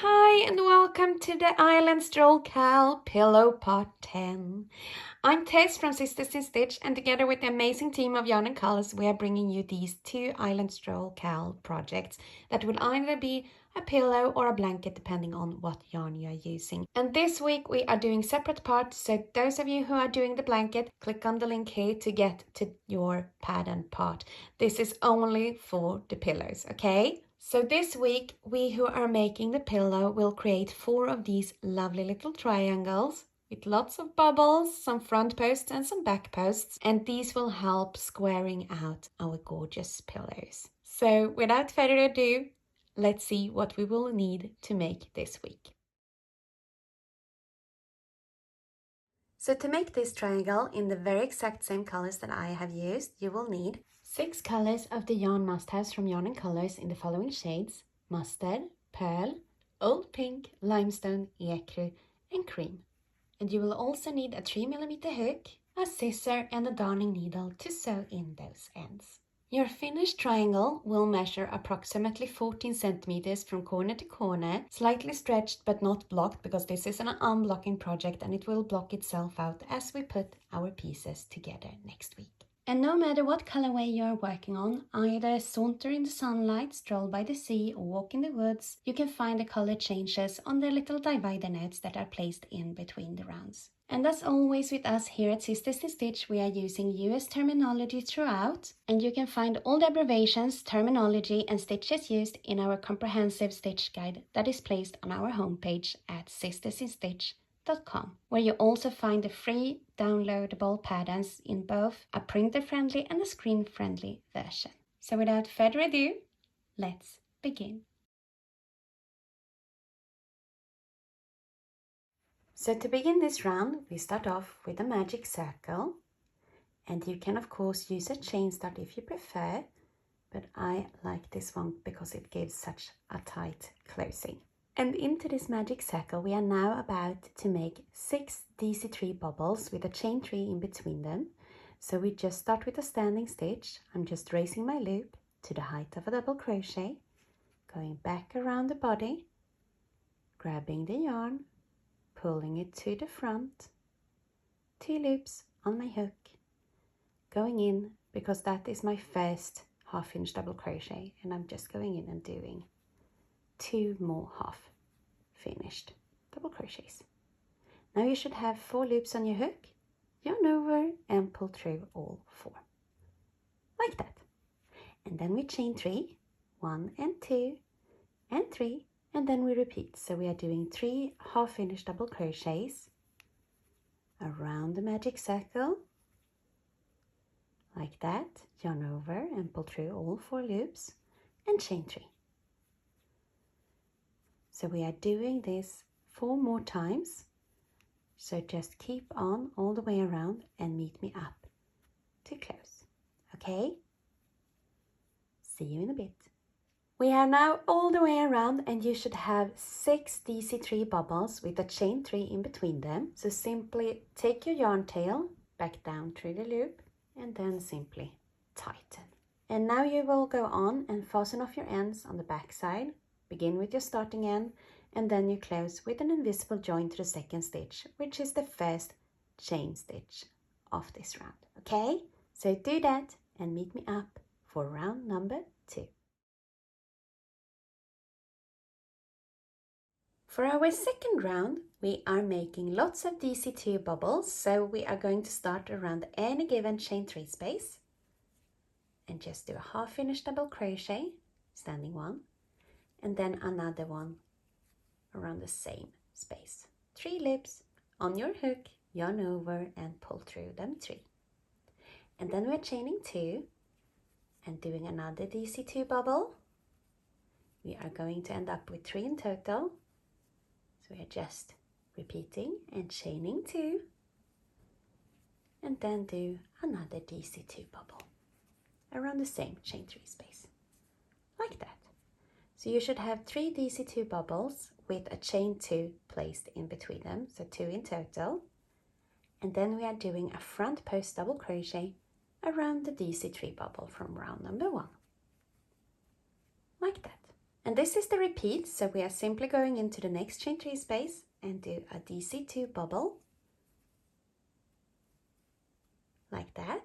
Hi and welcome to the Island Stroll CAL Pillow Part 10. I'm Tess from Sisters in Stitch, and together with the amazing team of yarn and colors, we are bringing you these two Island Stroll CAL projects that will either be a pillow or a blanket depending on what yarn you are using. And this week we are doing separate parts, so those of you who are doing the blanket, click on the link here to get to your pattern part. This is only for the pillows, okay? So this week, we who are making the pillow will create 4 of these lovely little triangles with lots of bubbles, some front posts and some back posts, and these will help squaring out our gorgeous pillows. So without further ado, let's see what we will need to make this week. So to make this triangle in the very exact same colors that I have used, you will need 6 colors of the yarn must-haves from Yarn and Colors in the following shades: mustard, pearl, old pink, limestone, ecru, and cream. And you will also need a 3mm hook, a scissor, and a darning needle to sew in those ends. Your finished triangle will measure approximately 14 centimeters from corner to corner, slightly stretched but not blocked, because this is an unblocking project and it will block itself out as we put our pieces together next week. And no matter what colorway you are working on, either saunter in the sunlight, stroll by the sea, or walk in the woods, you can find the color changes on the little divider notes that are placed in between the rounds. And as always with us here at Sisters in Stitch, we are using US terminology throughout, and you can find all the abbreviations, terminology, and stitches used in our comprehensive stitch guide that is placed on our homepage at sistersinstitch.com, where you also find the free downloadable patterns in both a printer-friendly and a screen-friendly version. So without further ado, let's begin. So to begin this round, we start off with a magic circle, and you can of course use a chain start if you prefer, but I like this one because it gives such a tight closing. And into this magic circle we are now about to make 6 DC3 bubbles with a chain 3 in between them. So we just start with a standing stitch. I'm just raising my loop to the height of a double crochet, going back around the body, grabbing the yarn, pulling it to the front, 2 loops on my hook, going in because that is my first half inch double crochet, and I'm just going in and doing 2 more half finished double crochets. Now you should have 4 loops on your hook, yarn over and pull through all 4 like that, and then we chain 3, 1 and 2 and 3, and then we repeat. So we are doing 3 half finished double crochets around the magic circle like that, yarn over and pull through all 4 loops and chain 3. So we are doing this 4 more times, so just keep on all the way around and meet me up to close, okay? See you in a bit. We are now all the way around, and you should have 6 DC3 bubbles with a chain 3 in between them. So simply take your yarn tail back down through the loop and then simply tighten. And now you will go on and fasten off your ends on the back side. Begin with your starting end, and then you close with an invisible join to the second stitch, which is the first chain stitch of this round, okay? So do that and meet me up for round number 2. For our second round, we are making lots of DC2 bubbles, so we are going to start around any given chain 3 space and just do a half finished double crochet, standing 1, and then another one around the same space. 3 loops on your hook, yarn over and pull through them 3. And then we're chaining 2 and doing another DC2 bubble. We are going to end up with 3 in total. So we are just repeating and chaining 2 and then do another DC2 bubble around the same chain 3 space, like that. So you should have 3 DC2 bubbles with a chain 2 placed in between them, so 2 in total. And then we are doing a front post double crochet around the DC3 bubble from round number 1, like that. And this is the repeat, so we are simply going into the next chain 3 space and do a DC2 bubble, like that,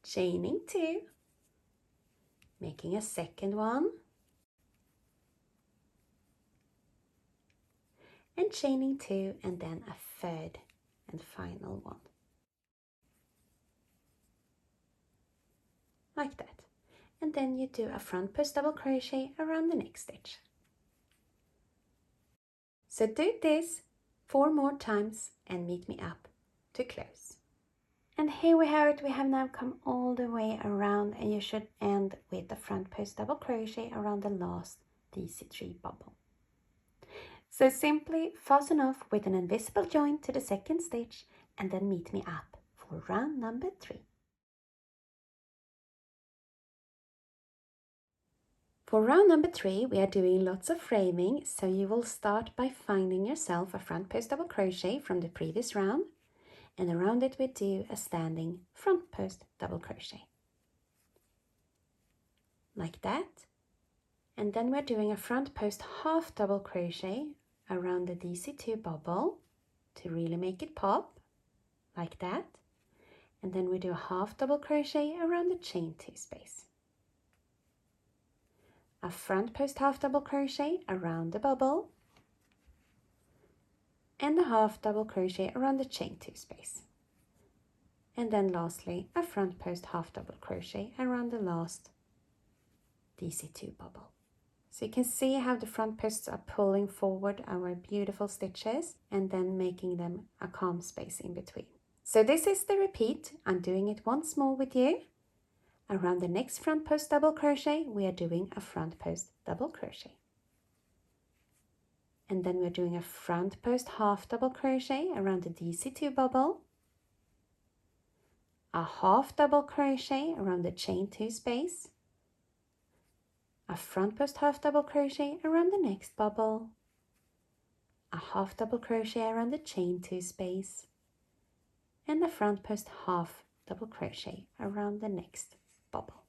chaining 2, making a second one, and chaining 2, and then a third and final one, like that. And then you do a front post double crochet around the next stitch. So do this 4 more times and meet me up to close. And here we have it, we have now come all the way around, and you should end with the front post double crochet around the last DC3 bubble. So simply fasten off with an invisible join to the second stitch and then meet me up for round number 3. For round number 3, we are doing lots of framing, so you will start by finding yourself a front post double crochet from the previous round, and around it we do a standing front post double crochet, like that. And then we're doing a front post half double crochet around the DC2 bubble to really make it pop, like that. And then we do a half double crochet around the chain 2 space, a front post half double crochet around the bubble, and a half double crochet around the chain 2 space. And then lastly, a front post half double crochet around the last DC2 bubble. So you can see how the front posts are pulling forward our beautiful stitches and then making them a calm space in between. So this is the repeat. I'm doing it once more with you. Around the next front post double crochet, we are doing a front post double crochet. And then we're doing a front post half double crochet around the DC2 bubble, a half double crochet around the chain 2 space, a front post half double crochet around the next bubble, a half double crochet around the chain 2 space, and a front post half double crochet around the next bubble,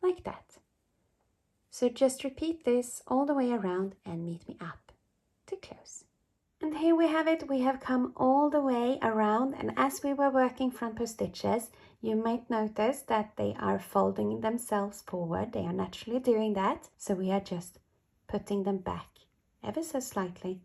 like that. So just repeat this all the way around and meet me up to close. And here we have it, we have come all the way around, and as we were working front post stitches, you might notice that they are folding themselves forward. They are naturally doing that, so we are just putting them back ever so slightly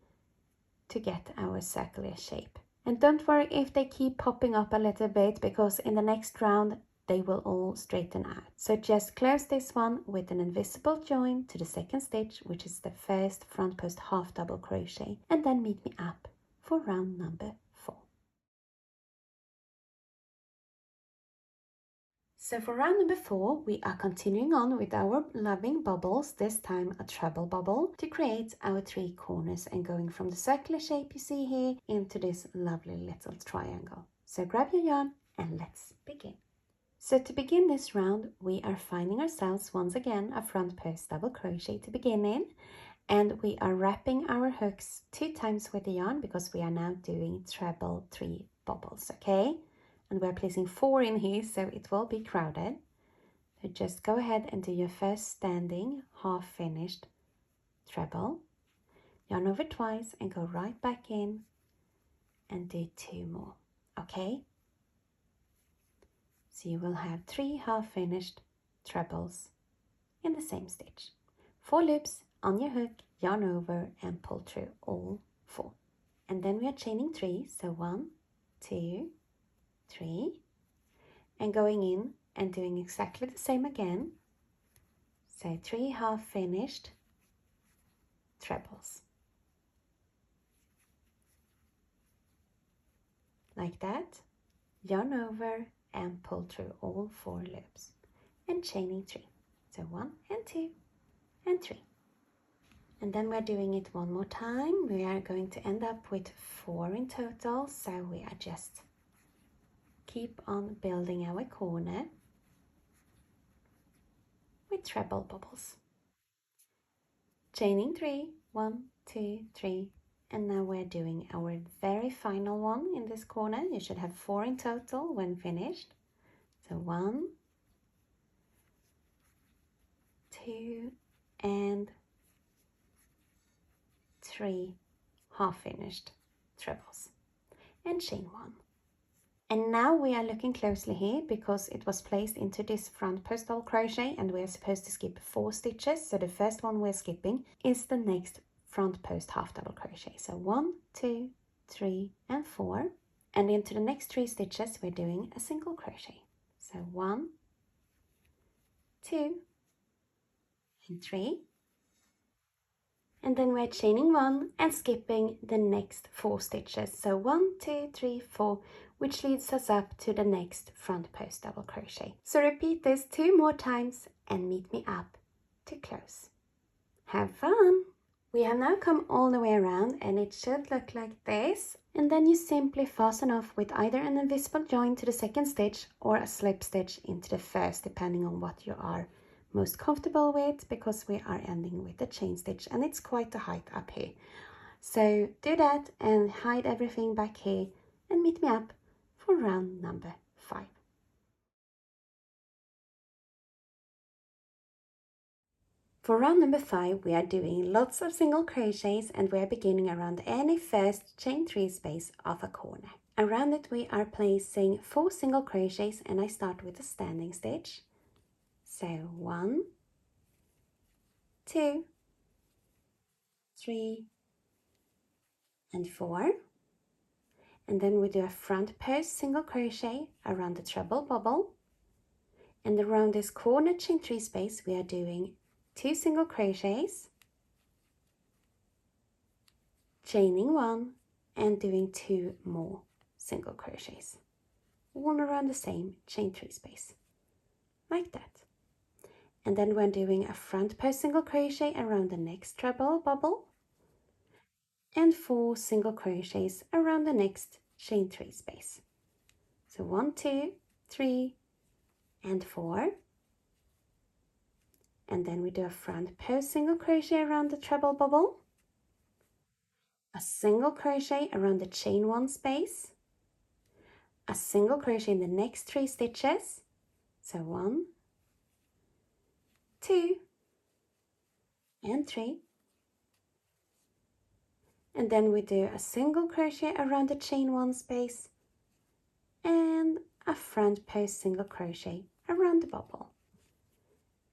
to get our circular shape. And don't worry if they keep popping up a little bit, because in the next round they will all straighten out. So just close this one with an invisible join to the second stitch, which is the first front post half double crochet, and then meet me up for round number 4. So for round number 4, we are continuing on with our loving bubbles, this time a treble bubble, to create our 3 corners and going from the circular shape you see here into this lovely little triangle. So grab your yarn and let's begin. So to begin this round, we are finding ourselves once again a front post double crochet to begin in, and we are wrapping our hooks 2 times with the yarn because we are now doing treble 3 bubbles, okay? And we're placing 4 in here, so it will be crowded. So just go ahead and do your first standing half finished treble, yarn over twice and go right back in and do 2 more, okay? So you will have 3 half finished trebles in the same stitch. 4 loops on your hook, yarn over and pull through all 4. And then we are chaining 3, so 1, 2, 3, and going in and doing exactly the same again. So 3 half finished trebles. Like that, yarn over and pull through all 4 loops and chaining 3. So 1 and 2 and 3. And then we're doing it one more time. We are going to end up with 4 in total, so we are just keep on building our corner with treble bubbles. Chaining 3, 1, 2, 3, and now we're doing our very final one in this corner. You should have 4 in total when finished. So 1, 2, and 3 half finished trebles and chain 1. And now we are looking closely here because it was placed into this front post double crochet and we are supposed to skip 4 stitches. So the first one we're skipping is the next front post half double crochet. So 1, 2, 3 and 4, and into the next 3 stitches we're doing a single crochet. So 1, 2 and 3, and then we're chaining 1 and skipping the next 4 stitches. So 1, 2, 3, 4, which leads us up to the next front post double crochet. So repeat this 2 more times and meet me up to close. Have fun! We have now come all the way around and it should look like this. And then you simply fasten off with either an invisible join to the second stitch or a slip stitch into the first, depending on what you are most comfortable with, because we are ending with the chain stitch and it's quite a height up here. So do that and hide everything back here and meet me up for round number 5. For round number 5 we are doing lots of single crochets and we are beginning around any first chain 3 space of a corner. Around it we are placing 4 single crochets and I start with a standing stitch. So 1, 2, 3 and 4, and then we do a front post single crochet around the treble bubble, and around this corner chain 3 space we are doing 2 single crochets, chaining 1 and doing 2 more single crochets, all around the same chain 3 space, like that. And then we're doing a front post single crochet around the next treble bubble and 4 single crochets around the next chain 3 space. So 1, 2, 3 and 4, and then we do a front post single crochet around the treble bubble, a single crochet around the chain 1 space, a single crochet in the next 3 stitches, so 1, 2 and 3, and then we do a single crochet around the chain 1 space and a front post single crochet around the bubble.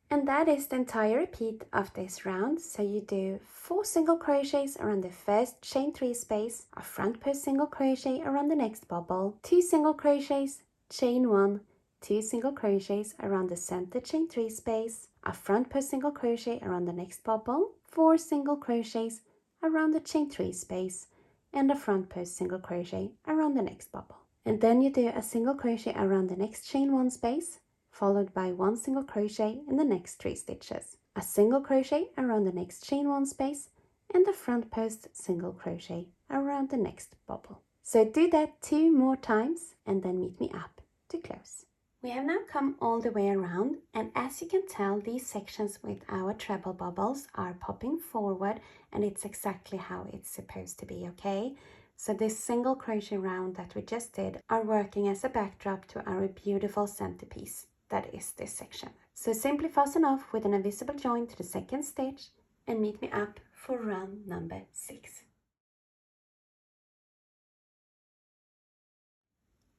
And that is the entire repeat of this round. So you do 4 single crochets around the first chain 3 space, a front post single crochet around the next bubble, 2 single crochets, chain 1, 2 single crochets around the center chain 3 space, a front post single crochet around the next bubble, 4 single crochets around the chain 3 space, and a front post single crochet around the next bubble. And then you do a single crochet around the next chain 1 space, followed by 1 single crochet in the next 3 stitches, a single crochet around the next chain 1 space, and a front post single crochet around the next bubble. So do that 2 more times and then meet me up to close. We have now come all the way around, and as you can tell, these sections with our treble bubbles are popping forward, and it's exactly how it's supposed to be, okay? So this single crochet round that we just did are working as a backdrop to our beautiful centerpiece. That is this section. So simply fasten off with an invisible join to the second stitch and meet me up for round number 6.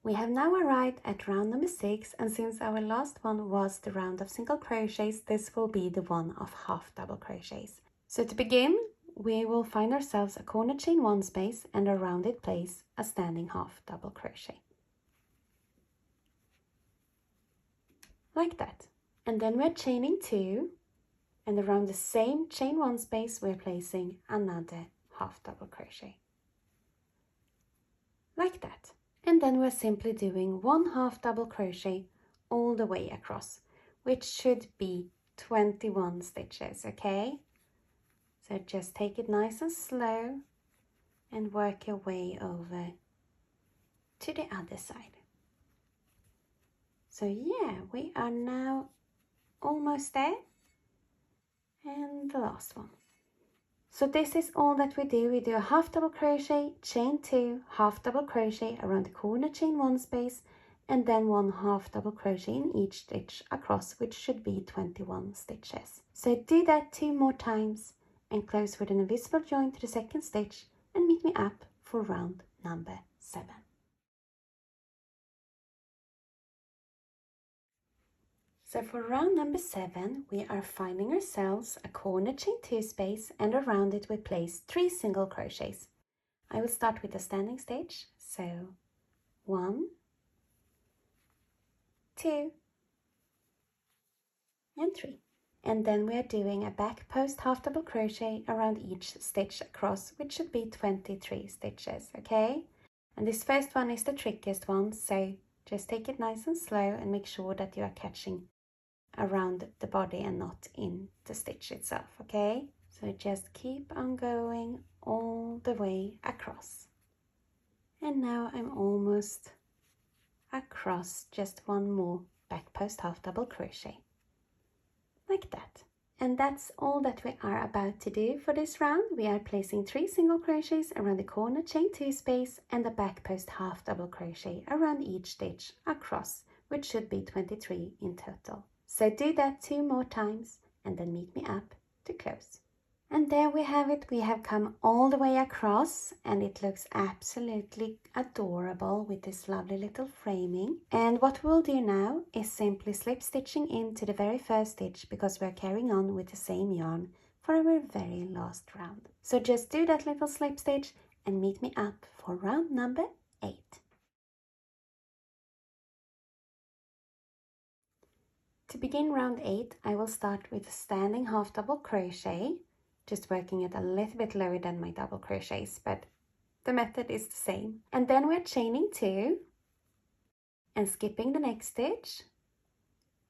We have now arrived at round number 6, and since our last one was the round of single crochets, this will be the one of half double crochets. So to begin, we will find ourselves a corner chain 1 space and around it place a standing half double crochet. Like that. And then we're chaining 2, and around the same chain 1 space we're placing another half double crochet. Like that. And then we're simply doing 1 half double crochet all the way across, which should be 21 stitches, okay? So just take it nice and slow and work your way over to the other side. So yeah, we are now almost there, and the last one. So this is all that we do. We do a half double crochet, chain 2, half double crochet around the corner chain 1 space, and then 1 half double crochet in each stitch across, which should be 21 stitches. So do that 2 more times and close with an invisible join to the second stitch and meet me up for round number 7. So for round number 7, we are finding ourselves a corner chain 2 space, and around it we place 3 single crochets. I will start with a standing stitch, so 1, 2 and 3. And then we are doing a back post half double crochet around each stitch across, which should be 23 stitches, okay? And this first one is the trickiest one, so just take it nice and slow and make sure that you are catching around the body and not in the stitch itself, okay? So just keep on going all the way across. And now I'm almost across, just one more back post half double crochet, like that. And that's all that we are about to do for this round. We are placing 3 single crochets around the corner chain 2 space and a back post half double crochet around each stitch across, which should be 23 in total. So do that 2 more times and then meet me up to close. And there we have it. We have come all the way across and it looks absolutely adorable with this lovely little framing. And what we'll do now is simply slip stitching into the very first stitch, because we're carrying on with the same yarn for our very last round. So just do that little slip stitch and meet me up for round number 8. To begin round 8, I will start with a standing half double crochet, just working it a little bit lower than my double crochets, but the method is the same. And then we're chaining 2 and skipping the next stitch,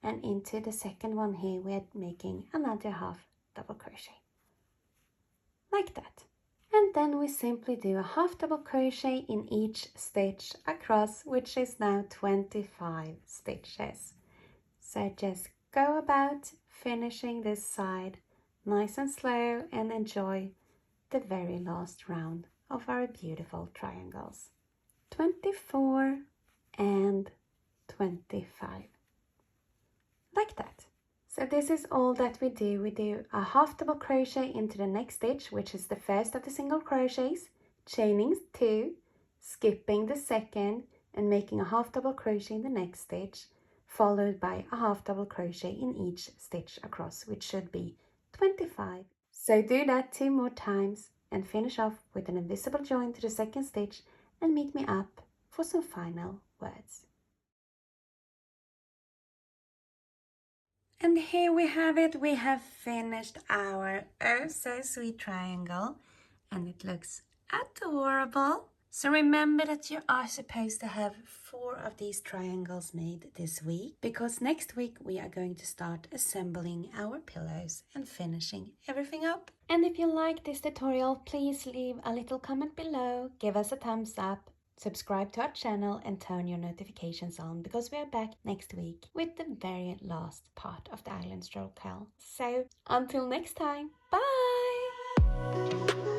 and into the second one here we're making another half double crochet, like that. And then we simply do a half double crochet in each stitch across, which is now 25 stitches. So just go about finishing this side nice and slow and enjoy the very last round of our beautiful triangles. 24 and 25. Like that. So this is all that we do. We do a half double crochet into the next stitch, which is the first of the single crochets, chaining 2, skipping the second and making a half double crochet in the next stitch, followed by a half double crochet in each stitch across, which should be 25. So do that 2 more times and finish off with an invisible join to the second stitch and meet me up for some final words. And here we have it. We have finished our oh so sweet triangle and it looks adorable. So remember that you are supposed to have 4 of these triangles made this week, because next week we are going to start assembling our pillows and finishing everything up. And if you like this tutorial, please leave a little comment below, give us a thumbs up, subscribe to our channel and turn your notifications on, because we are back next week with the very last part of the Island Stroll CAL. So until next time, bye!